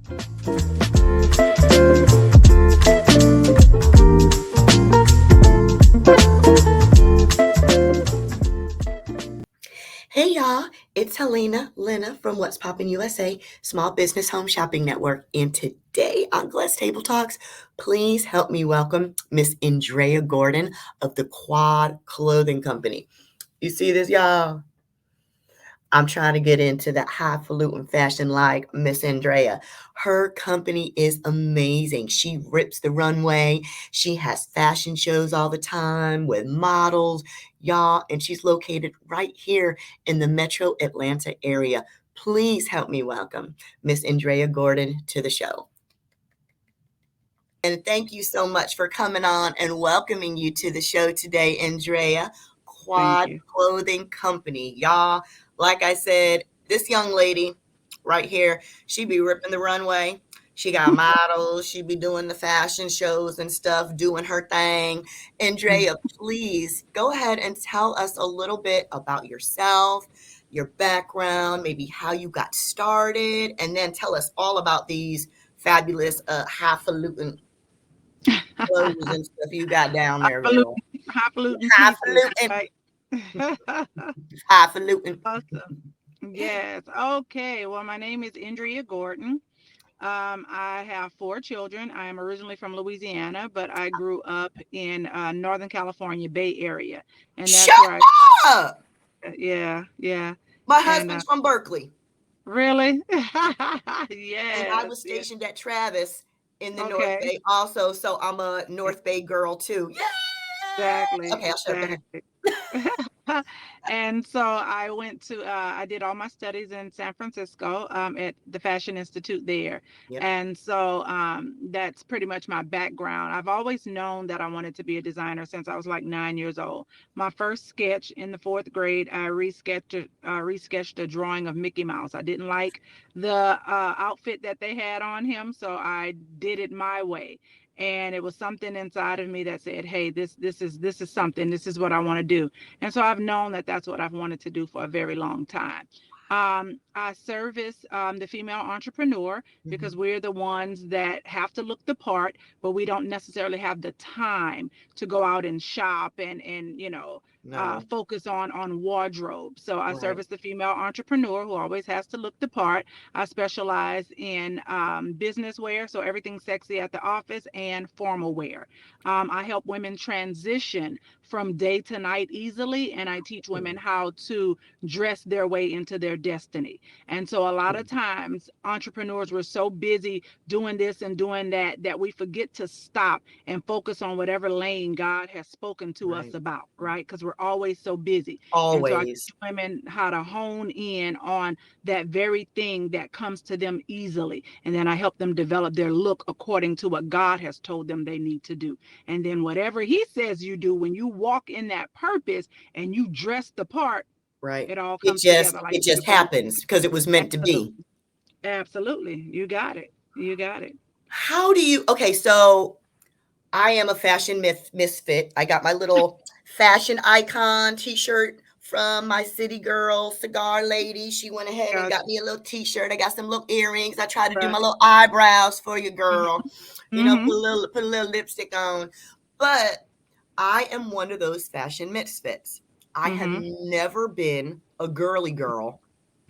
Hey y'all, it's Lena from What's Poppin' USA, Small Business Home Shopping Network. And today on Glass Table Talks, please help me welcome Miss Indrea Gordon of the Quad Clothing Company. You see this, y'all? I'm trying to get into that highfalutin fashion like Miss Indrea. Her company is amazing. She rips the runway. She has fashion shows all the time with models, y'all, and she's located right here in the Metro Atlanta area. Please help me welcome Miss Indrea Gordon to the show. And thank you so much for coming on and welcoming you to the show today, Indrea. Quad Clothing Company. Y'all, like I said, this young lady right here, she be ripping the runway. She got models. She be doing the fashion shows and stuff, doing her thing. Indrea, please go ahead and tell us a little bit about yourself, your background, maybe how you got started, and then tell us all about these fabulous highfalutin clothes and stuff you got down there, girl. Highfalutin pieces, Highfalutin. right? Highfalutin. Awesome. Yes. Okay. Well, my name is Indrea Gordon. I have four children. I am originally from Louisiana, but I grew up in Northern California, Bay Area, and Shut that's where up! yeah, yeah, My and husband's from Berkeley, really, and I yes, was yeah. stationed at Travis in the North Okay, Bay also, so I'm a North Bay girl too. Yeah. exactly, Okay, I'll shut up. Go ahead. exactly. And so I did all my studies in San Francisco at the Fashion Institute there. Yep. And so that's pretty much my background. I've always known that I wanted to be a designer since I was like 9 years old. My first sketch in the fourth grade, I resketched a drawing of Mickey Mouse. I didn't like the outfit that they had on him, so I did it my way, and it was something inside of me that said, hey, this is something, this is what I want to do. And so I've known that that's what I've wanted to do for a very long time. I service the female entrepreneur because Mhm. we're the ones that have to look the part, but we don't necessarily have the time to go out and shop and No. focus on wardrobe. So I Right. service the female entrepreneur who always has to look the part. I specialize in business wear, so everything sexy at the office, and formal wear. I help women transition from day to night easily, and I teach women how to dress their way into their destiny. And so a lot of times entrepreneurs were so busy doing this and doing that that we forget to stop and focus on whatever lane God has spoken to us Right. about, right? Because we're always so busy. And so I Always. teach women how to hone in on that very thing that comes to them easily. And then I help them develop their look according to what God has told them they need to do. And then whatever he says you do, when you walk in that purpose and you dress the part, Right. it all It comes just together like it just beautiful. happens because it was meant to be. Absolutely. Absolutely. You got it. You got it. How do you Okay, so I am a fashion misfit. I got my little fashion icon t-shirt from my city girl cigar lady. She went ahead and Got got me a little t-shirt. I got some little earrings. I tried to do my right. little eyebrows for you, girl. You know, Mm-hmm. put a little lipstick on. But I am one of those fashion misfits. I have Mm-hmm. never been a girly girl.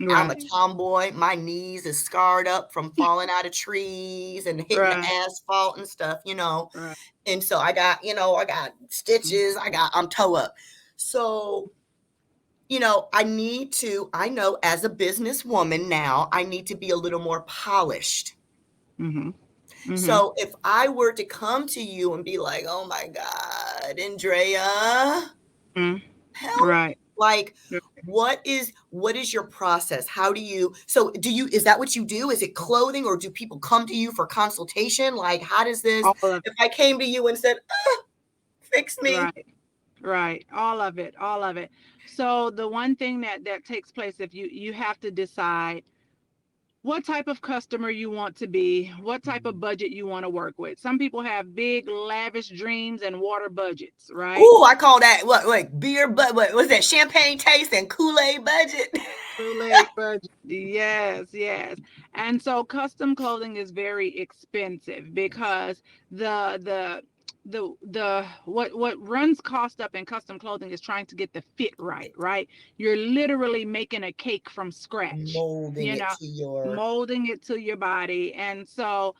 I'm a Right. tomboy. My knees is scarred up from falling out of trees and hitting the Right. asphalt and stuff, you know. Right. And so I got stitches, I'm toe up. So, I know as a businesswoman now, I need to be a little more polished. Mm-hmm. Mm-hmm. So if I were to come to you and be like, oh my God, Andrea, Mm-hmm. help. Right. Like, what is your process? How do you so do you is that what you do? Is it clothing, or do people come to you for consultation? Like, how does this All of if I came to you and said, fix it. me? Right. Right. All of it. All of it. So the one thing that takes place, if you have to decide what type of customer you want to be, what type of budget you want to work with. Some people have big, lavish dreams and water budgets, right? Ooh, I call that what beer, but what was that champagne taste and Kool-Aid budget? Kool-Aid budget. Yes, yes. And so custom clothing is very expensive because the what runs cost up in custom clothing is trying to get the fit right, right? You're literally making a cake from scratch, Molding you it know, to your molding it to your body. And so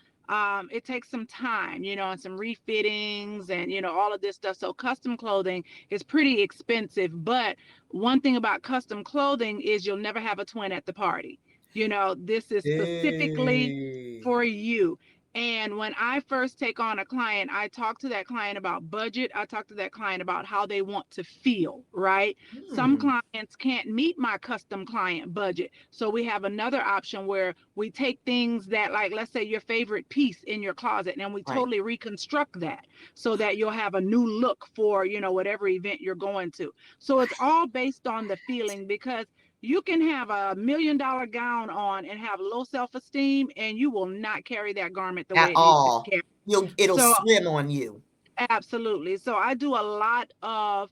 it takes some time, and some refittings and all of this stuff. So custom clothing is pretty expensive, but one thing about custom clothing is you'll never have a twin at the party. This is specifically Dang. for you. And when I first take on a client, I talk to that client about budget. I talk to that client about how they want to feel, right? Some Hmm. clients can't meet my custom client budget. So we have another option where we take things that, like, let's say your favorite piece in your closet, and we Right. totally reconstruct that so that you'll have a new look for, whatever event you're going to. So it's all based on the feeling, because you can have a $1 million gown on and have low self-esteem, and you will not carry that garment the way At it needs to be all. carried. It'll So swim on you. absolutely. So I do a lot of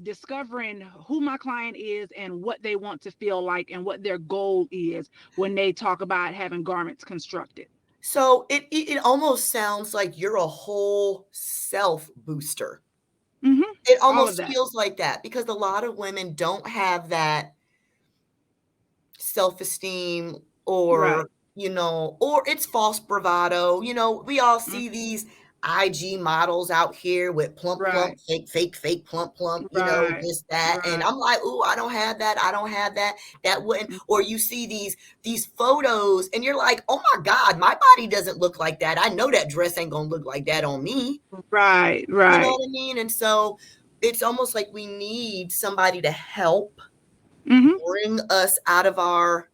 discovering who my client is and what they want to feel like and what their goal is when they talk about having garments constructed. So it almost sounds like you're a whole self booster. Hmm. It All of almost that. feels like that because a lot of women don't have that self-esteem Right. or it's false bravado. We all Mm. see these IG models out here with plump, plump, Right. fake, fake, fake, plump, plump, Right. this, that. And Right. I'm like, ooh, I don't have that. I don't have that. That wouldn't, Mm. or you see these photos and you're like, oh my God, my body doesn't look like that. I know that dress ain't gonna look like that on me. Right. You know Right. what I mean? And so it's almost like we need somebody to help Hmm. bring us out of our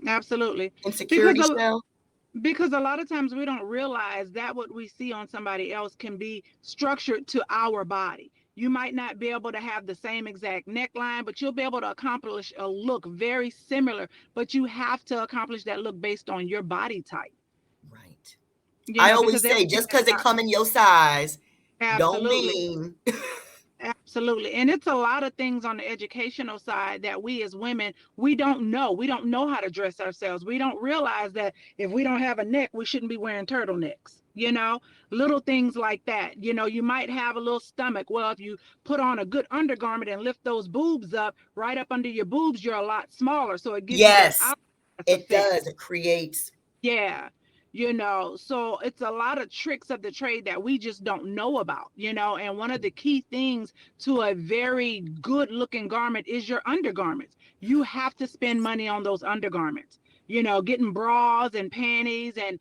Absolutely. Because insecurity a, shell. because a lot of times we don't realize that what we see on somebody else can be structured to our body. You might not be able to have the same exact neckline, but you'll be able to accomplish a look very similar, but you have to accomplish that look based on your body type, Right. I because always say everything just is because it not. come in your size don't Absolutely. mean Absolutely. And it's a lot of things on the educational side that we as women, we don't know. We don't know how to dress ourselves. We don't realize that if we don't have a neck, we shouldn't be wearing turtlenecks, little things like that. You might have a little stomach. Well, if you put on a good undergarment and lift those boobs up, right up under your boobs, you're a lot smaller. So it gives you that yes, hourglass it does. effect. It creates Yeah. So it's a lot of tricks of the trade that we just don't know about, and one of the key things to a very good looking garment is your undergarments. You have to spend money on those undergarments, getting bras and panties and,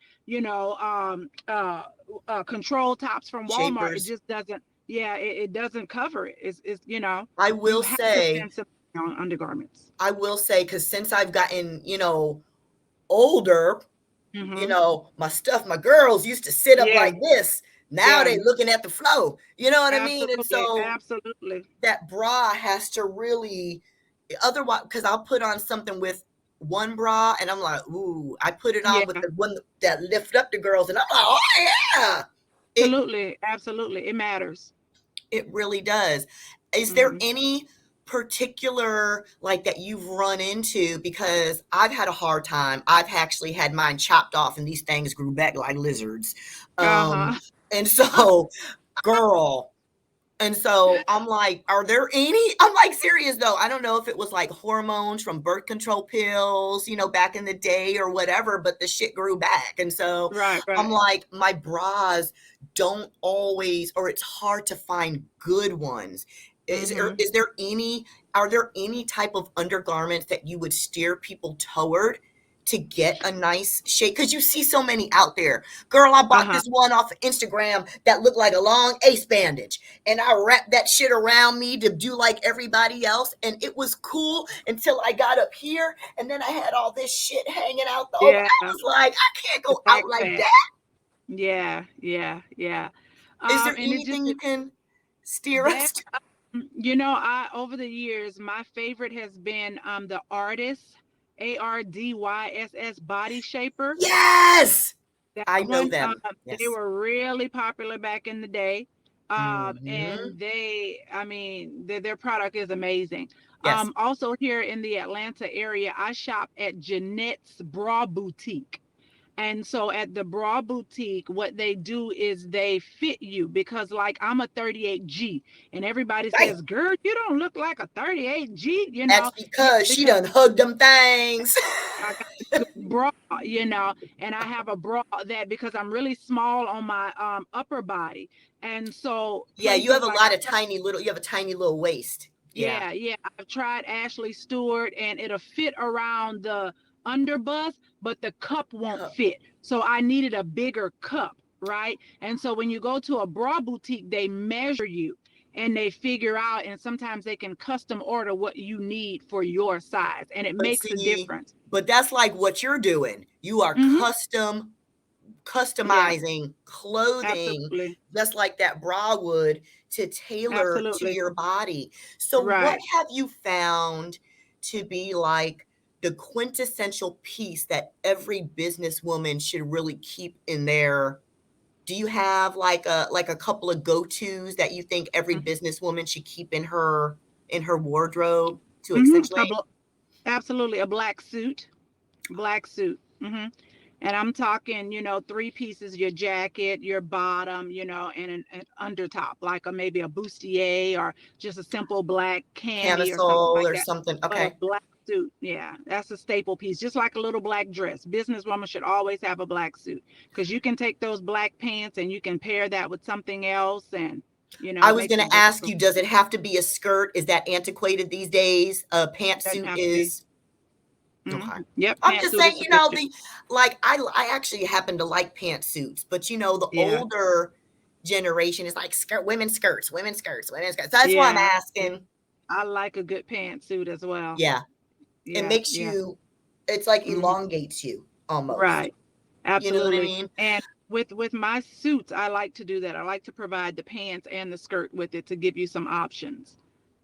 control tops from Walmart. It shapers. just doesn't, yeah, it doesn't cover it. I You will have to say, spend some money on undergarments. because since I've gotten, older, Hmm. my stuff, my girls used to sit up Yeah. like this. Now Yeah. they looking at the flow. You know what I mean? And Absolutely. so Absolutely. that bra has to really otherwise because I'll put on something with one bra and I'm like, ooh, I put it on with Yeah. the one that lift up the girls and I'm like, oh yeah. It Absolutely, absolutely. It matters. it really does. Is there Hmm. any particular like that you've run into? Because I've had a hard time. I've actually had mine chopped off and these things grew back like lizards. Um Uh-huh. and so girl, and so I'm like, are there any? I'm like serious though. I don't know if it was like hormones from birth control pills, back in the day or whatever, but the shit grew back. And so Right, I'm right. like, my bras don't always, or it's hard to find good ones. Hmm. Is there any, are there any type of undergarments that you would steer people toward to get a nice shape? Because you see so many out there. Girl, I bought Uh-huh. this one off of Instagram that looked like a long ace bandage and I wrapped that shit around me to do like everybody else. And it was cool until I got up here and then I had all this shit hanging out the over. Yeah, I was like, I can't the go out back like fat. that. Yeah, yeah, yeah. Is there And it just anything you can steer that us to? I over the years, my favorite has been the artist. ARDYSS Body Shaper. Yes, That I know one, them. they Yes. were really popular back in the day. Hmm. And I mean, their product is amazing. Yes. Also here in the Atlanta area, I shop at Jeanette's Bra Boutique. And so at the bra boutique, what they do is they fit you because, like, I'm a 38G, and everybody Right. says, "Girl, you don't look like a 38G," That's yeah, because she because done hugged them things. I got a good bra, and I have a bra that because I'm really small on my upper body, and so Yeah, you have places a like lot of tiny little. You have a tiny little waist. Yeah. yeah, I've tried Ashley Stewart and it'll fit around the underbust, but the cup won't Cup. fit. So I needed a bigger cup, right? And so when you go to a bra boutique, they measure you and they figure out, and sometimes they can custom order what you need for your size, and it But makes a see, difference. but that's like what you're doing. You are Mm-hmm. Yes, customizing clothing absolutely. just like that bra would to tailor to Absolutely. your body. So what Right. have you found to be like the quintessential piece that every businesswoman should really keep in their, do you have like a couple of go-tos that you think every businesswoman should keep in her wardrobe to Mm-hmm. accentuate? Absolutely. A black suit. Black suit. And I'm talking, three pieces, your jacket, your bottom, and an under top, like maybe a bustier or just a simple black cami or something Camisole like or that. something. But a Okay. black suit, yeah, that's a staple piece, just like a little black dress. Businesswoman should always have a black suit because you can take those black pants and you can pair that with something else, and I it was makes gonna it ask beautiful. you, does it have to be a skirt? Is that antiquated these days? A Doesn't pantsuit have to be. is okay. Yep, I'm just pantsuit saying, is sufficient. I actually happen to like pantsuits, but the Yeah, older generation is like women's skirts, women's skirts, women's skirts. So that's why I'm yeah, yeah. asking. I like a good pantsuit as well. Yeah, it Yeah, makes yeah. you, it's like Hmm. elongates you almost. Right. You know what I Absolutely. mean? And with my suits, I like to do that. I like to provide the pants and the skirt with it to give you some options.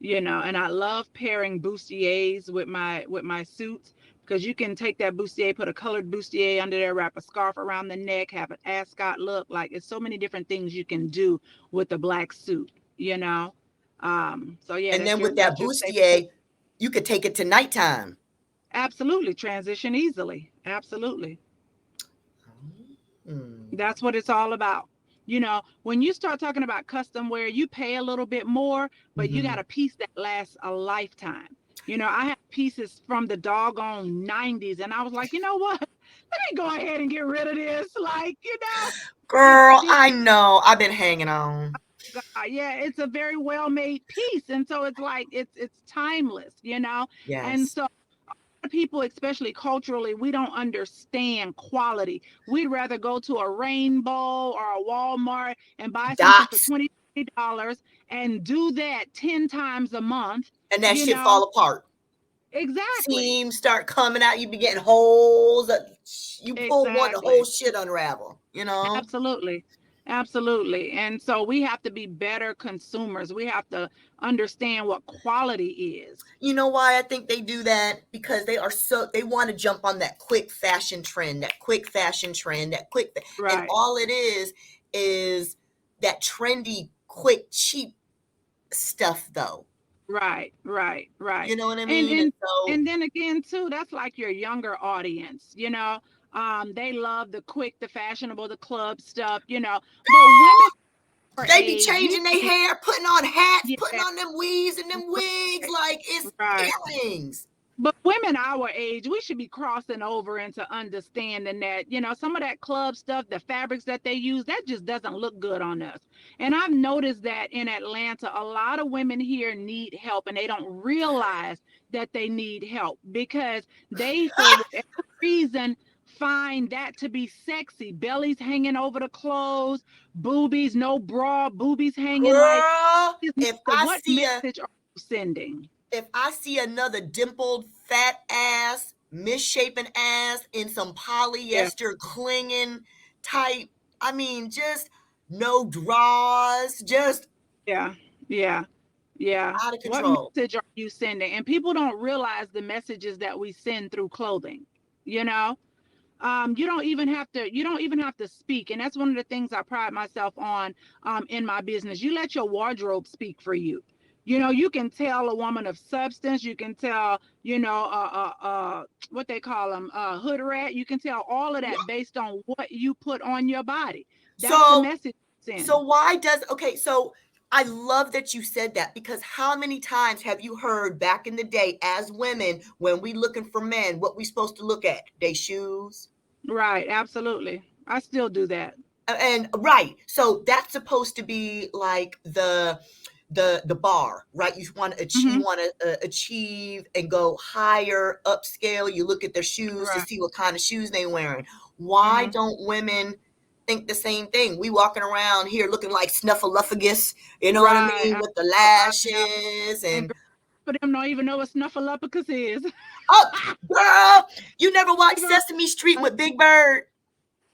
And I love pairing bustiers with my suits because you can take that bustier, put a colored bustier under there, wrap a scarf around the neck, have an ascot look. Like it's so many different things you can do with a black suit, you know. So yeah, And then with that that's your staple piece. bustier, you could take it to nighttime. Absolutely. Transition easily. Absolutely. Hmm. That's what it's all about. When you start talking about custom wear, you pay a little bit more, but you got Mhm. a piece that lasts a lifetime. I have pieces from the doggone 90s, and I was like, you know what? Let me go ahead and get rid of this. Like, Girl, it's I know. I've been hanging on. yeah, it's a very well made piece. And so it's like, it's timeless, And Yes. so people, especially culturally, we don't understand quality. We'd rather go to a Rainbow or a Walmart and buy something for Dots. $20 and do that 10 times a month, And that you shit know? fall apart. Exactly. Seams start coming out. You be getting holes. You pull one, the whole Exactly. shit unravel. Absolutely. Absolutely. And so we have to be better consumers. We have to understand what quality is. You know why I think they do that? Because they want to jump on that quick fashion trend, and Right. all it is that trendy, quick, cheap stuff though. Right, right, right. You know what I And mean? And and so and then again too, that's like your younger audience. They love the quick, the fashionable, the club stuff. But women our they be age, changing their hair, putting on hats, putting yeah, on them weaves and them wigs like it's right. earrings. But women our age, we should be crossing over into understanding that, some of that club stuff, the fabrics that they use, that just doesn't look good on us. And I've noticed that in Atlanta, a lot of women here need help and they don't realize that they need help because they, for whatever reason, find that to be sexy. Bellies hanging over the clothes, boobies, no bra, boobies hanging like, Girl, what message are you sending? if I see another dimpled, fat ass, misshapen ass in some Yeah. polyester clinging type, I mean, just no draws, just Yeah, yeah. Yeah. Out of What control. message are you sending? And people don't realize the messages that we send through clothing. You know, you don't even have to speak, and that's one of the things I pride myself on in my business. You let your wardrobe speak for you. You know, you can tell a woman of substance. You can tell, what they call them, hood rat. You can tell all of that based on what you put on your body. That's the So message you so send. why does okay, so I love that you said that because how many times have you heard back in the day as women when we looking for men, what we supposed to look at? They shoes. Right, absolutely. I still do that. And right, so that's supposed to be like the bar, right? You Hmm. want to achieve and go higher upscale. You look at their shoes to Right. see what kind of shoes they wearing. Why Hmm. don't women think the same thing? We walking around here looking like snuffleupagus, you know what I Right. mean, with the Yeah. lashes And and for them don't even know what snuffleupagus is. oh girl, you never watched Even Sesame Street I with Big Bird?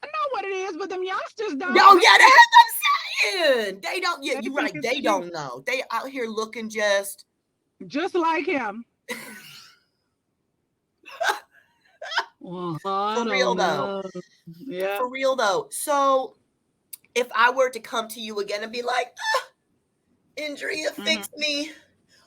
know what it is, but them youngsters don't. Oh They yeah, think that's what I'm saying. They don't. Yeah, they you're think right. it's They cute, don't know. They out here looking just just like him. Well, I for real don't though. know. Yeah. For real though. So if I were to come to you again and be like, Indrea, Hmm. fix me,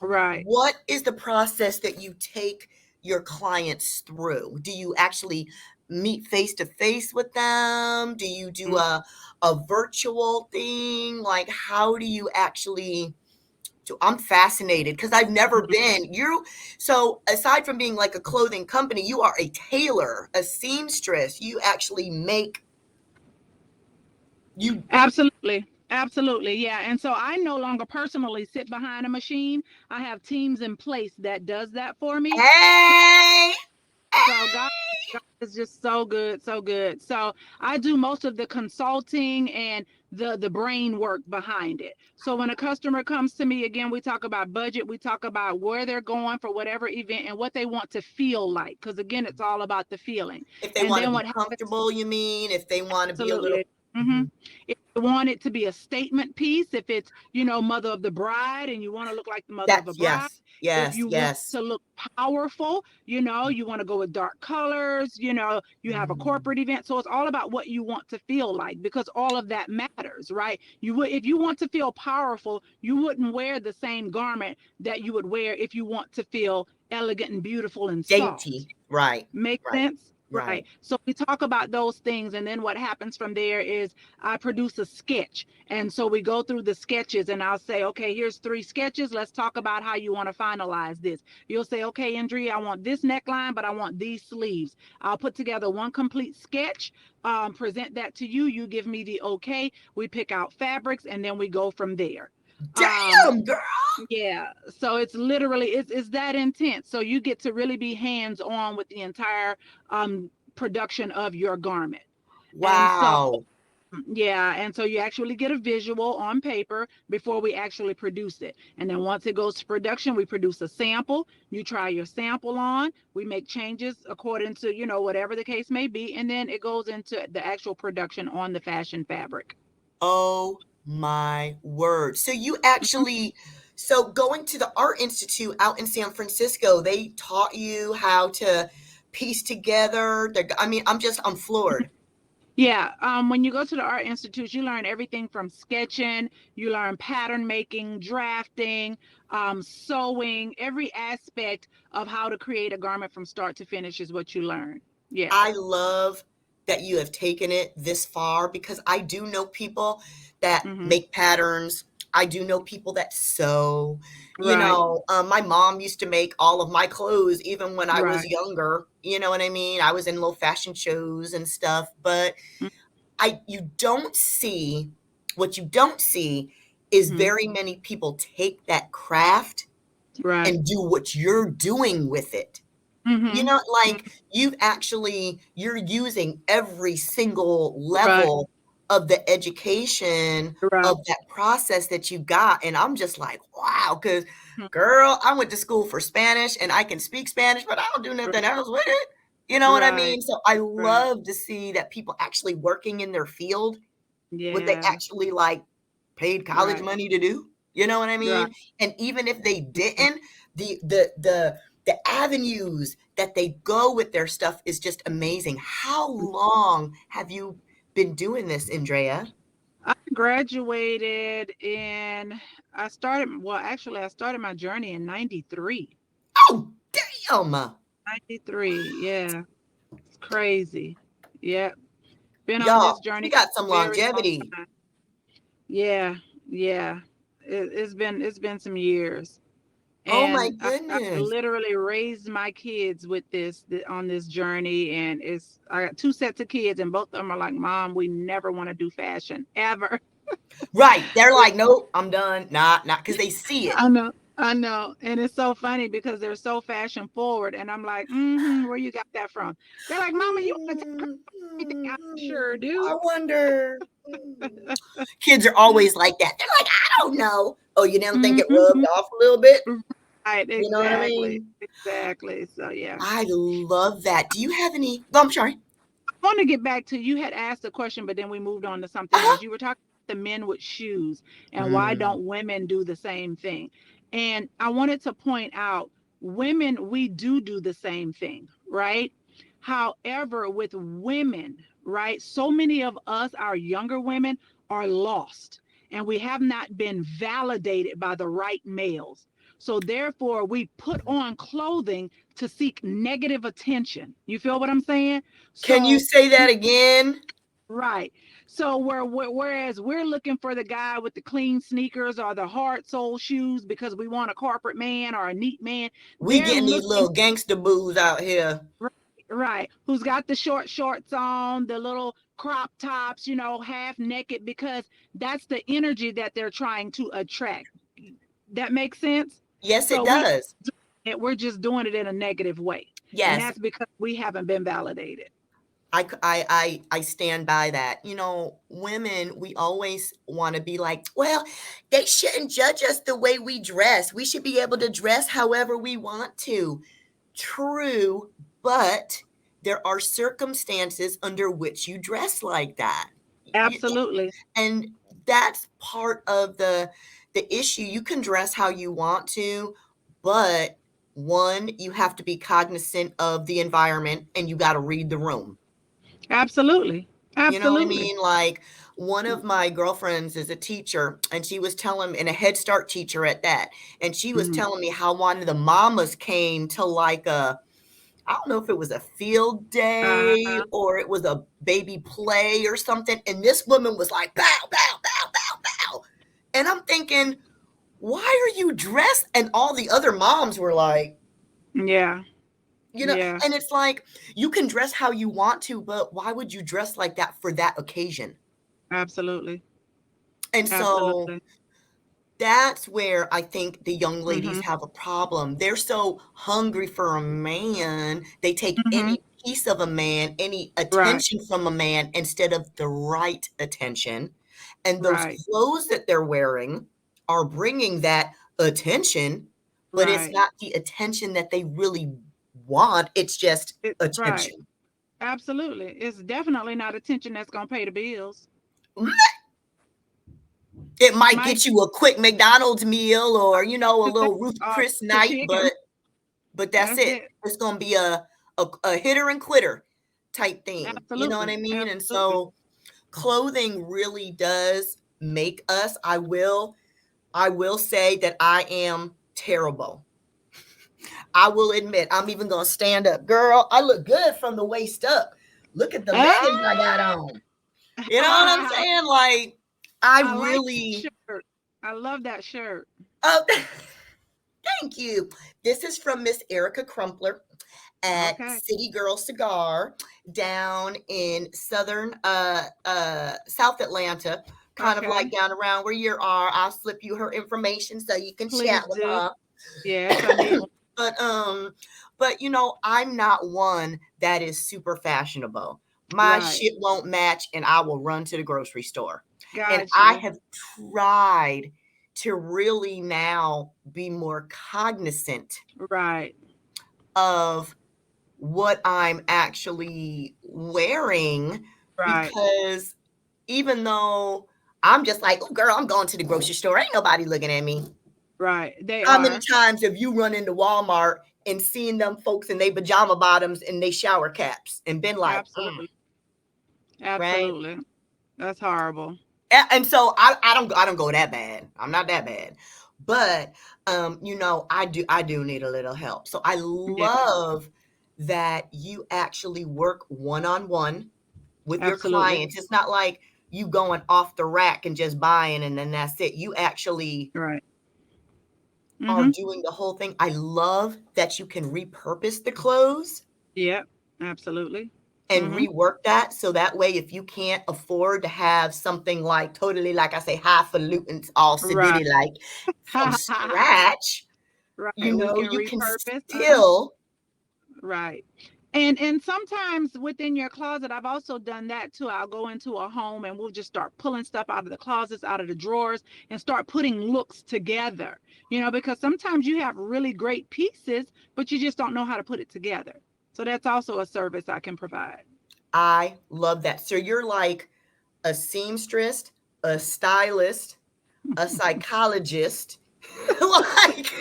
Right. what is the process that you take your clients through? Do you actually meet face to face with them? Do you do Mhm. a virtual thing? Like how do you actually so I'm fascinated because I've never been you. So aside from being like a clothing company, you are a tailor, a seamstress. You actually make you. Absolutely. Absolutely. Yeah. And so I no longer personally sit behind a machine. I have teams in place that does that for me. Hey, So God is just so good, so good. So I do most of the consulting and the brain work behind it. So when a customer comes to me again, we talk about budget, we talk about where they're going for whatever event and what they want to feel like. Because again, it's all about the feeling. if they And want to then be what happens? comfortable, you mean? If they want to be a little. Absolutely. Hmm. Mhm. If you want it to be a statement piece, if it's, mother of the bride and you want to look like the mother of a That's bride, yes, if yes, you want yes. to look powerful, you want to go with dark colors, you have a Mm. corporate event. So it's all about what you want to feel like because all of that matters, right? You would, if you want to feel powerful, you wouldn't wear the same garment that you would wear if you want to feel elegant and beautiful and soft. Dainty, right, Make right, sense? Right. right. So we talk about those things, and then what happens from there is I produce a sketch. And so we go through the sketches, and I'll say, okay, here's 3 sketches. Let's talk about how you want to finalize this. You'll say, okay, Andrea, I want this neckline, but I want these sleeves. I'll put together one complete sketch, present that to you. You give me the okay. We pick out fabrics, and then we go from there. Um, Damn, girl. yeah, so it's literally it's that intense. So you get to really be hands on with the entire production of your garment. And so Wow. yeah, and so you actually get a visual on paper before we actually produce it. And then once it goes to production, we produce a sample. You try your sample on. We make changes according to, whatever the case may be, and then it goes into the actual production on the fashion fabric. Oh my word. So you Mhm. actually, so going to the Art Institute out in San Francisco, they taught you how to piece together I mean, I'm floored. Yeah, when you go to the art institute, you learn everything from sketching, you learn pattern making, drafting, sewing, every aspect of how to create a garment from start to finish is what you learn. I Yes. love that you have taken it this far because I do know people that Mm-hmm. make patterns. I do know people that sew. Right. My mom used to make all of my clothes even when I was Right. younger. You know what I mean? I was in little fashion shows and stuff, but I you don't see what you don't see is Mm-hmm. very many people take that craft Right. and do what you're doing with it. You Mm-hmm. know, like you're using every single Right. level of the education Right. of that process that you got. And I'm just like, wow, because Mhm. girl, I went to school for Spanish and I can speak Spanish, but I don't do nothing else with it. You know what I Right. mean? So I Right. love to see that people actually working in their field, what they Yeah. actually like paid college Right. money to do. You know what I Right. mean? And even if they didn't, the avenues that they go with their stuff is just amazing. How long have you been doing this, Andrea? I graduated in, I started my journey in 93. Oh, damn. 93, yeah. It's crazy. Yeah. Been on Y'all, this journey you got some for a very long longevity. time. Yeah, yeah. It's been some years. Oh my And I goodness. literally raised my kids with on this journey, and it's I got two sets of kids, and both of them are like, Mom, we never want to do fashion ever. Right. They're like, nope, I'm done. Not because they see it. I know, I know. And it's so funny because they're so fashion forward. And I'm like, mm-hmm, where you got that from? They're like, Mama, you want to take credit for everything? I sure do. I wonder. Kids are always like that. They're like, I don't know. Oh, you didn't think it rubbed Mm-hmm. off a little bit? Right, You know what I exactly. mean? Exactly. So yeah. I love that. Do you have any? Oh, I'm sorry. I want to get back to, you had asked a question, but then we moved on to something Uh-huh. else. You were talking about the men with shoes and why Mm. don't women do the same thing? And I wanted to point out, women, we do the same thing, right? However, with women, right, so many of us, our younger women, are lost and we have not been validated by the right males. So therefore, we put on clothing to seek negative attention. You feel what I'm saying? Can you So, say that again? right. So whereas we're looking for the guy with the clean sneakers or the hard sole shoes because we want a corporate man or a neat man, We they're getting these looking, little gangster boos out here. right, right, who's got the short shorts on, the little crop tops, half naked, because that's the energy that they're trying to attract. That makes sense? Yes, it So we does. we're just doing it in a negative way. And Yes, that's because we haven't been validated. I stand by that. You know, women, we always want to be like, well, they shouldn't judge us the way we dress. We should be able to dress however we want to. True, but there are circumstances under which you dress like that. Absolutely. And that's part of the issue. You can dress how you want to, but one, you have to be cognizant of the environment and you got to read the room. Absolutely. You know what I Absolutely. mean? Like one of my girlfriends is a teacher and she was telling me, and a Head Start teacher at that, and she was Mhm. telling me how one of the mamas came to like a, I don't know if it was a field day Uh-huh. or it was a baby play or something. And this woman was like, bow, bow, bow, bow, bow. And I'm thinking, why are you dressed? And all the other moms were like, Yeah. you know, Yeah. and it's like, you can dress how you want to, but why would you dress like that for that occasion? Absolutely. And so Absolutely. that's where I think the young ladies Mhm. have a problem. They're so hungry for a man, they take Mhm. any piece of a man, any Right. attention from a man instead of the right attention. And those Right. clothes that they're wearing are bringing that attention, but it's Right. not the attention that they really want. It's just Right. attention. Absolutely. It's definitely not attention that's gonna pay the bills. It might Might get you a quick McDonald's meal or, you know, a little Ruth Chris the night, chicken. but that's That's it. it. It's gonna be a hitter and quitter type thing. You know what Absolutely. I mean? And Absolutely. so clothing really does make us. I will say that I am terrible. I will admit, I'm even gonna stand up. Girl, I look good from the waist up. Look at the leggings I got Ah! on. You know what I'm saying? Like, I I like that really shirt. I love that shirt. oh thank you. This is from Miss Erica Crumpler at Okay. City Girl Cigar down in southern South Atlanta, kind of like Okay. down around where you are. I'll slip you her information so you can chat Please with do. her. Yes, I need one. But you know, I'm not one that is super fashionable. My Right. shit won't match and I will run to the grocery store. And Got I you. have tried to really now be more cognizant Right. of what I'm actually wearing Right. because even though I'm just like, oh, girl, I'm going to the grocery store. Ain't nobody looking at me. Right. They How many are. times have you run into Walmart and seen them folks in their pajama bottoms and they shower caps and been like, Absolutely. right? Absolutely. That's horrible. And so I don't go that bad. I'm not that bad. But I do need a little help. So I Yeah, love that you actually work one-on-one with your absolutely. clients. It's not like you going off the rack and just buying and then that's it. You actually Right. are Mm-hmm. doing the whole thing. I love that you can repurpose the clothes Yep. Absolutely. and Mm-hmm. rework that so that way if you can't afford to have something like totally like I say highfalutin all Right. sedity like from scratch, Right. We can you can repurpose. still Right. And sometimes within your closet, I've also done that too. I'll go into a home and we'll just start pulling stuff out of the closets, out of the drawers, and start putting looks together. Because sometimes you have really great pieces, but you just don't know how to put it together. So that's also a service I can provide. I love that. So you're like a seamstress, a stylist, a psychologist, like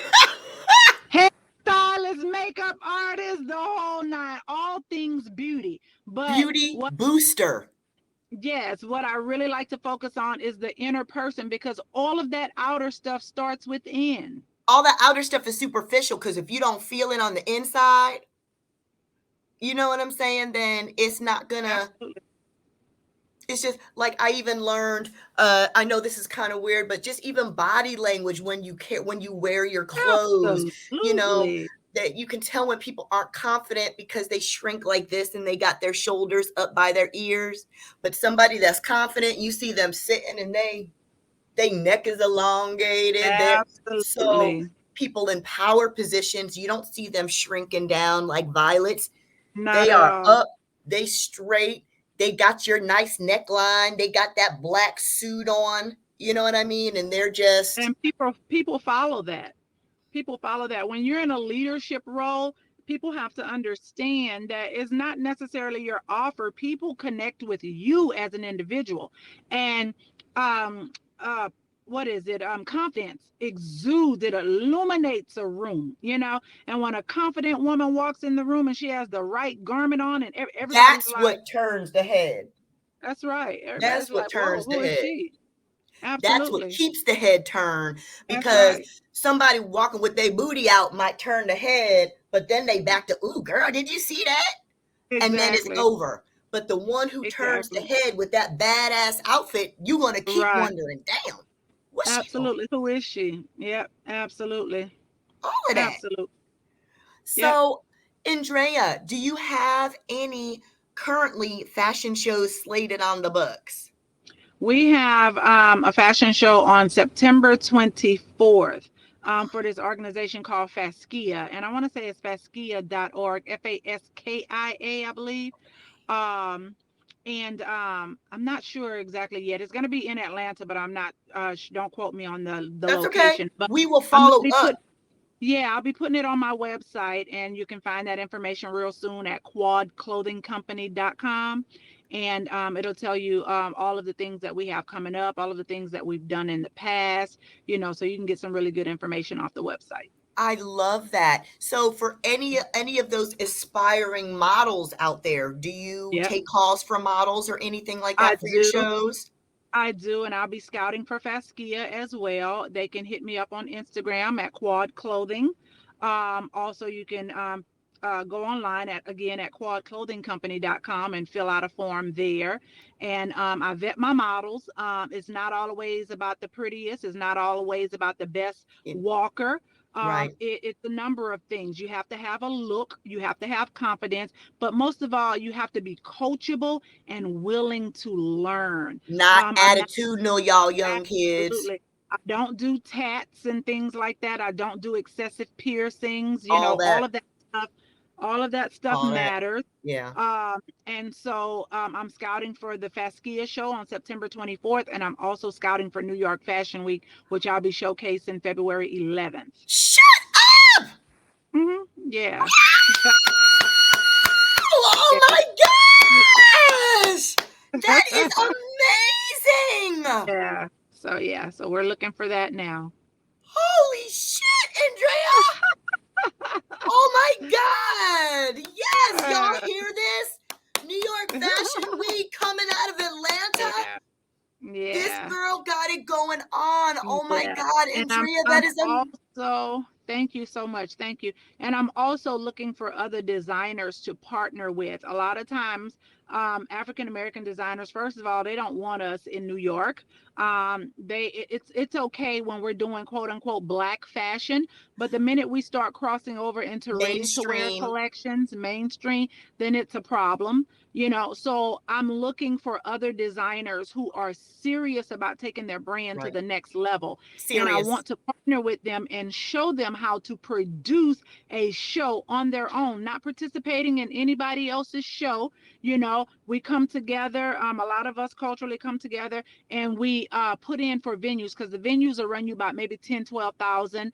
Hairstylist, makeup artist, the whole nine, all things beauty. But beauty what booster. Yes, what I really like to focus on is the inner person because all of that outer stuff starts within. All that outer stuff is superficial because if you don't feel it on the inside, you know what I'm saying, then it's not gonna Absolutely. it's just like I even learned I know this is kind of weird, but just even body language when you wear your clothes, you know, Absolutely. that you can tell when people aren't confident because they shrink like this and they got their shoulders up by their ears. But somebody that's confident, you see them sitting and they neck is elongated. They're so Absolutely. people in power positions, you don't see them shrinking down like violets. Not They at are all. up, they straight, they got your nice neckline, they got that black suit on, you know what I mean? And they're just And people follow that. People follow that. When you're in a leadership role, people have to understand that it's not necessarily your offer. People connect with you as an individual. And um uh what is it? Confidence exudes, it illuminates a room, and when a confident woman walks in the room and she has the right garment on and everybody's that's like, what turns the head. that's right. Everybody's That's what like, whoa, turns the who is head. she? That's what Absolutely. keeps the head turned That's because right. somebody walking with their booty out might turn the head, but then they back to, ooh, girl, did you see that? And then it's Exactly. over. But the one who turns the Exactly. head with that badass outfit, you're gonna keep Right. wondering, damn, what's she doing? Absolutely. Who is she? Yep. Absolutely. All of that. Absolutely. Yep. So, Andrea, do you have any currently fashion shows slated on the books? We have a fashion show on September 24th for this organization called Faskia. And I want to say it's faskia.org, FASKIA, I believe. Um, and I'm not sure exactly yet. It's going to be in Atlanta, but I'm not, don't quote me on the That's okay. location. But We will I'm going to follow be up. yeah, I'll be putting it on my website, and you can find that information real soon at quadclothingcompany.com. And it'll tell you all of the things that we have coming up, all of the things that we've done in the past, so you can get some really good information off the website. I love that. So, for any of those aspiring models out there, do you Yep, take calls for models or anything like I that for your do. shows? I do, and I'll be scouting for Faskia as well. They can hit me up on Instagram at Quad Clothing. Also, you can go online at quadclothingcompany.com and fill out a form there. And I vet my models. It's not always about the prettiest. It's not always about the best Yeah, walker. right. It's a number of things. You have to have a look. You have to have confidence. But most of all, you have to be coachable and willing to learn. Not I'm not attitudinal, y'all young kids. Absolutely. I don't do tats and things like that. I don't do excessive piercings. All that. Stuff. All of that stuff All that. matters. Yeah. And so I'm scouting for the Faskia show on September 24th, and I'm also scouting for New York Fashion Week, which I'll be showcasing February 11th. Shut up! Yeah. Oh Yeah. my gosh! That is amazing. Yeah. So yeah, so we're looking for that now. Holy shit, Andrea. Oh my God. Yes, y'all Uh, hear this? New York Fashion Week coming out of Atlanta. yeah. This Yeah. girl got it going on. Oh my Yeah. God, And Andrea, that I'm is also, thank you so much. Thank you. And I'm also looking for other designers to partner with. A lot of times, African American designers, first of all, they don't want us in New York. It's okay when we're doing quote unquote black fashion, but the minute we start crossing over into ready to wear mainstream. collections, mainstream, then it's a problem. So I'm looking for other designers who are serious about taking their brand to Right. the next level, and I Serious. want to partner with them and show them how to produce a show on their own, not participating in anybody else's show. We come together, a lot of us culturally come together, and we put in for venues, because the venues will run you about maybe 10, 12,000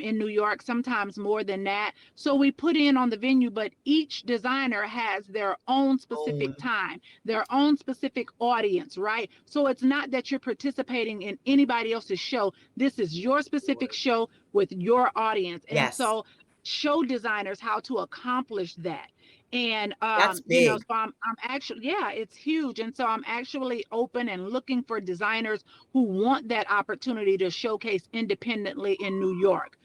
in New York, sometimes more than that. So we put in on the venue, but each designer has their own specific Own. time, their own specific audience, right? So it's not that you're participating in anybody else's show. This is your specific show with your audience. And Yes, so show designers how to accomplish that. And that's big. so I'm actually, yeah, it's huge. And so I'm actually open and looking for designers who want that opportunity to showcase independently in New York.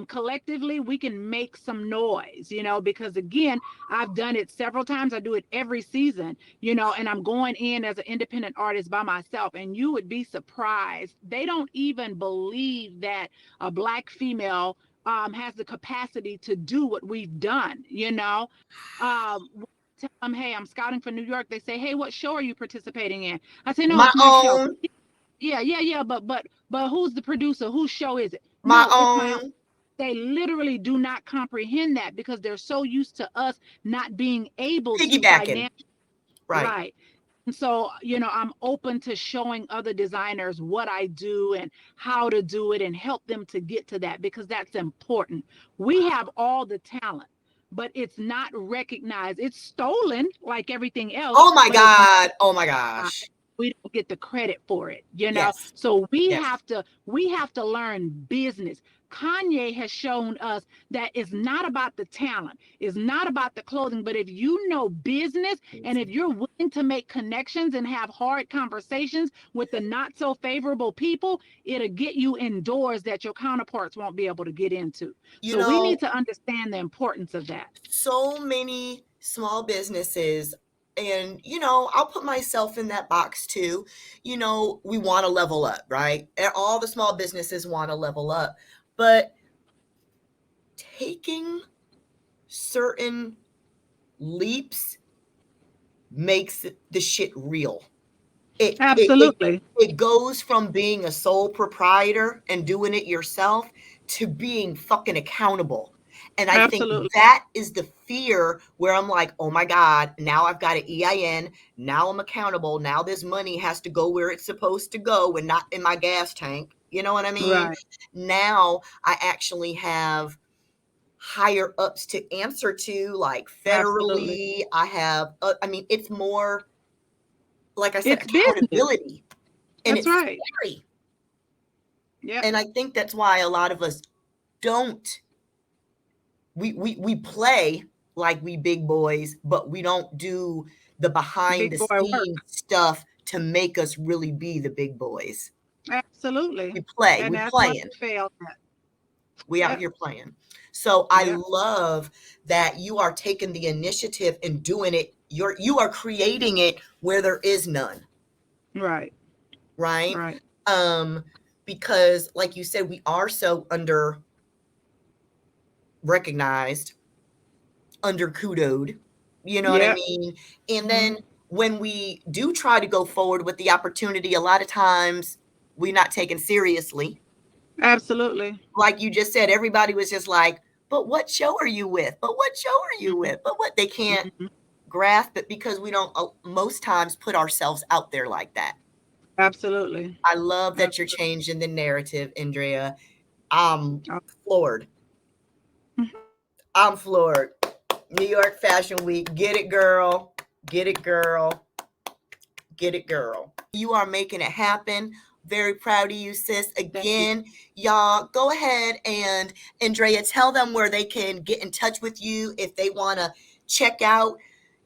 Collectively, we can make some noise, because again, I've done it several times. I do it every season, and I'm going in as an independent artist by myself. And you would be surprised. They don't even believe that a Black female has the capacity to do what we've done. Tell them, hey, I'm scouting for New York. They say, hey, what show are you participating in? I say, no, My it's my show. own, Yeah, yeah, yeah, but who's the producer? Whose show is it? my No, it's my own. own. They literally do not comprehend that because they're so used to us not being able to Piggybacking. financially. Right. Right. And so, I'm open to showing other designers what I do and how to do it and help them to get to that, because that's important. We have all the talent, but it's not recognized. It's stolen like everything else, Oh my but it's not. God. Oh my gosh. We don't get the credit for it. Yes. So we Yes. have to we have to learn business. Kanye has shown us that it's not about the talent, it's not about the clothing, but if you know business and if you're willing to make connections and have hard conversations with the not so favorable people, it'll get you indoors that your counterparts won't be able to get into. You So we need know, to understand the importance of that. so many small businesses, and I'll put myself in that box too. We want to level up, right? And all the small businesses want to level up, but taking certain leaps makes the shit real. It Absolutely. it goes from being a sole proprietor and doing it yourself to being fucking accountable. And I think Absolutely. that is the fear where I'm like, oh my God, now I've got an EIN. Now I'm accountable. Now this money has to go where it's supposed to go and not in my gas tank. You know what I mean? Right. Now I actually have higher ups to answer to, like Absolutely. federally. I have, I mean, it's more, like I said, It's business. accountability, and That's it's right. scary. Yep. And I think that's why a lot of us don't. We play like we big boys, but we don't do the behind Big the boy scenes work. stuff to make us really be the big boys. Absolutely. We play. And We that's what playing. we failed at. We out Yep. here playing. So I Yep. love that you are taking the initiative and doing it. You are creating it where there is none, Right. right? Right. Um, because like you said, we are so under recognized, under kudoed, you know what I Yep. mean? And Hmm. then when we do try to go forward with the opportunity, a lot of times we're not taken seriously. Absolutely. Like you just said, everybody was just like, but what show are you with? But what show are you Hmm. with? But what, they can't Hmm. grasp it because we don't most times put ourselves out there like that. Absolutely. I love that you're Absolutely. changing the narrative, Andrea. I'm Oh, floored. I'm floored. New York Fashion Week. Get it, girl. Get it, girl. get it, girl. You are making it happen. Very proud of you, sis. Thank you. Again, y'all, go ahead and Andrea, tell them where they can get in touch with you if they want to check out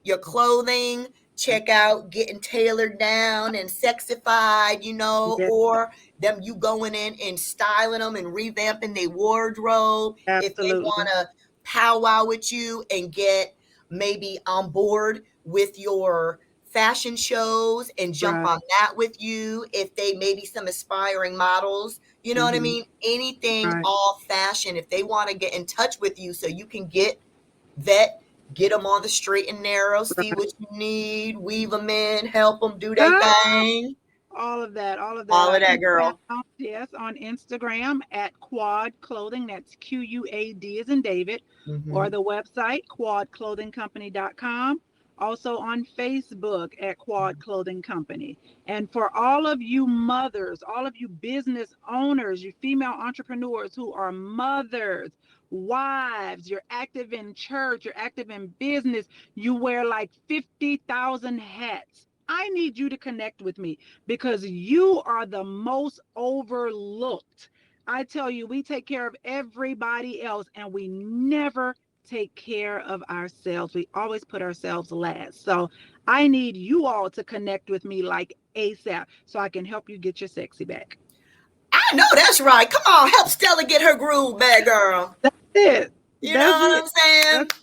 your clothing, check out getting tailored down and sexified, Yeah, or them you going in and styling them and revamping their wardrobe. If they want absolutely. to powwow with you and get maybe on board with your fashion shows and jump Right. on that with you, if they maybe some aspiring models, you know what I Hmm. mean? Anything Right. all fashion, if they want to get in touch with you so you can vet, get them on the straight and narrow, see Right. what you need, weave them in, help them do their Ah, thing. all of that, all of that. All I of can that, be girl. found, yes, on Instagram at Quad Clothing. That's QUAD as in David, or Mm-hmm. the website quadclothingcompany.com. Also on Facebook at Quad Clothing Company. And for all of you mothers, all of you business owners, you female entrepreneurs who are mothers, wives, you're active in church, you're active in business, you wear like 50,000 hats. I need you to connect with me because you are the most overlooked. I tell you, we take care of everybody else and we never take care of ourselves. We always put ourselves last. So I need you all to connect with me like ASAP so I can help you get your sexy back. I know that's right. Come on, help Stella get her groove back, girl. That's it. You know That's what it. I'm saying? That's,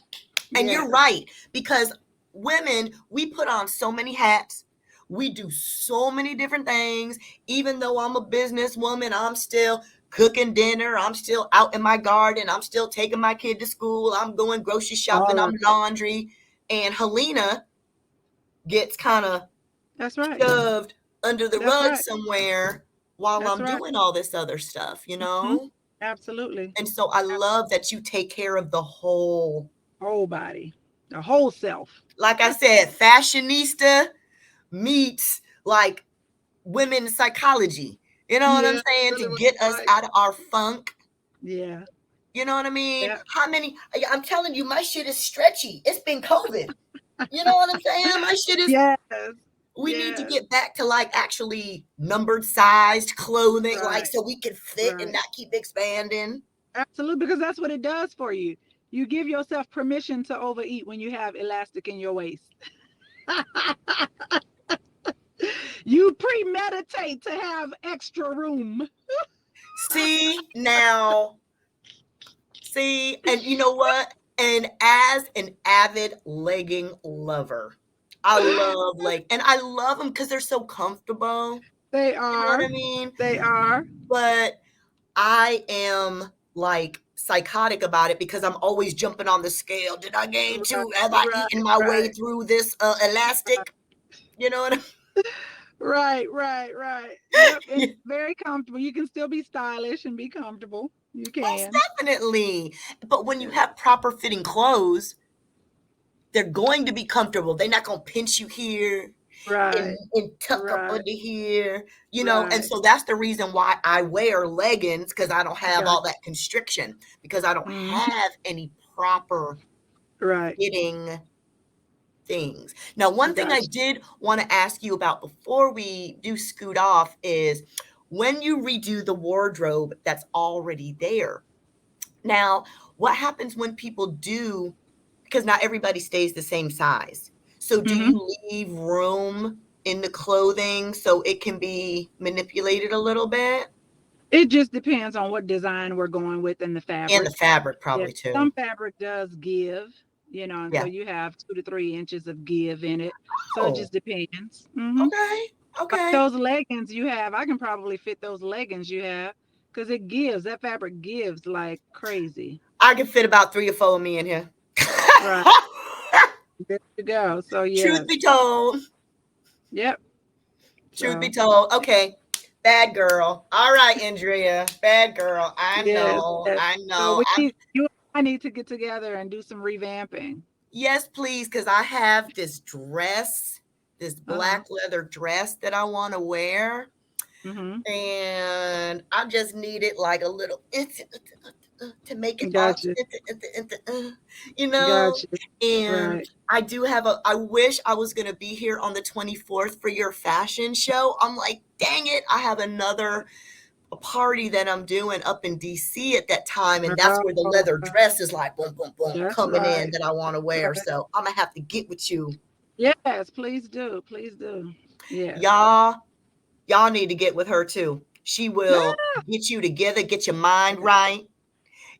And you're yes. right, because women, we put on so many hats. We do so many different things. Even though I'm a businesswoman, I'm still cooking dinner. I'm still out in my garden. I'm still taking my kid to school. I'm going grocery shopping. All I'm of it. laundry. And Helena gets kind of That's right. shoved under the That's rug right. somewhere while That's I'm right. doing all this other stuff, you Hmm. know? Absolutely. And so I love that you take care of the whole, Whole body, the whole self. like I said, fashionista meets like women's psychology. You know what I'm Yeah, saying? To really what get it's us like. out of our funk. Yeah. You know what I mean? Yeah. How many? I'm telling you, my shit is stretchy. It's been COVID. You know what I'm saying? My shit is. Yes. We need to Yes. get back to like actually numbered sized clothing, like Right. so we can fit and Right. not keep expanding. Absolutely, because that's what it does for you. You give yourself permission to overeat when you have elastic in your waist. You premeditate to have extra room. See now, see, and you know what? And as an avid legging lover, I love and I love them because they're so comfortable. They You know what are. I mean? They are. But I am like psychotic about it because I'm always jumping on the scale. Did I gain Right. two? Have I Right. eaten my way Right. through this elastic? You know what I Right. Right. Right. Yep. And mean? very comfortable. You can still be stylish and be comfortable. You Most can. definitely. But when you Yeah. have proper fitting clothes, they're going to be comfortable. They're not going to pinch you here and, Right. and tuck up Right. under here, And Right. so that's the reason why I wear leggings because I don't have Got all that constriction because I don't you. have any proper Right. fitting things. Now, one thing Got I did want to ask you about before we do scoot off is when you redo the wardrobe that's already there. Now, what happens when people do, because not everybody stays the same size. So, do you. Hmm. you leave room in the clothing so it can be manipulated a little bit? It just depends on what design we're going with in the And the fabric. fabric, Yeah, probably too. some fabric does give, and so Yeah. you have 2 to 3 inches of give in it. So it Oh, just depends. Hmm. okay. Like Okay. those leggings you have, I can probably fit those leggings you have because it gives. That fabric gives like crazy. I can fit about 3 or 4 of me in here. Right. There you go. So Truth yes. be told, Yep. truth be So told. Okay. Bad girl. All right, Andrea. Bad girl. I yes, know. yes. I So know. we need you and I need to get together and do some revamping. Yes, please, because I have this dress, this Uh-huh. black leather dress that I want to wear. Mm-hmm. And I just need it like a little. to make it all, Gotcha. you know. Gotcha. And Right. I do have a. I wish I was gonna be here on the 24th for your fashion show. I'm like, dang it, I have another a party that I'm doing up in DC at that time, and that's where the Oh, leather dress is like boom, boom, boom that's coming in right. that I want to wear. Right. So I'm gonna have to get with you, Yes, please do. Please do. Yes. y'all. Y'all need to get with her too. She will get you together, get your mind right,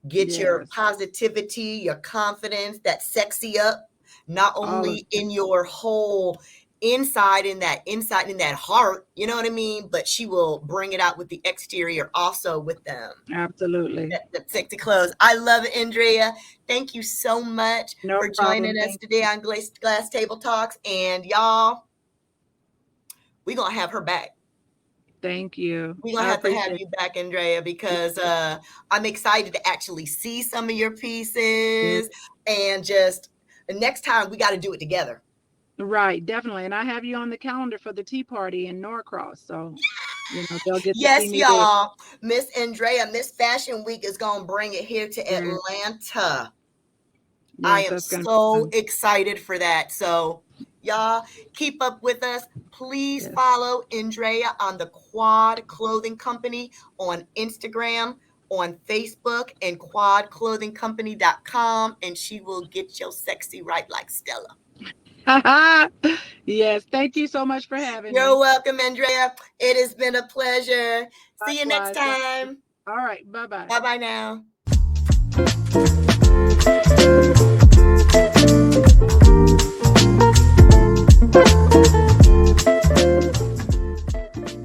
get your Yes. positivity, your confidence, that sexy up, not All of only it. in your whole inside in that heart, you know what I mean? But she will bring it out with the exterior also with them. Absolutely. That sexy clothes. I love it, Andrea. Thank you so much No for problem. joining us Thank today you. on Glass Table Talks. And y'all, we're gonna have her back. Thank you. We're gonna I have to have appreciate you back, Andrea, because it. I'm excited to actually see some of your Mm, pieces, and just next time we got to do it together. right, definitely. And I have you on the calendar for the tea party in Norcross. So, they'll get to see Yes, me there. y'all. Miss Andrea, Miss Fashion Week is gonna bring it here to Yes, Atlanta. I yes, am that's gonna be so fun. excited for that. So, y'all, keep up with us. Please Yes. follow Indrea on the Quad Clothing Company on Instagram, on Facebook, and quadclothingcompany.com, and she will get your sexy right like Stella. Yes, thank you so much for having You're me. welcome, Andrea. It has been a pleasure. See you next Likewise. Thank you. time. All right. Bye bye. Bye bye now.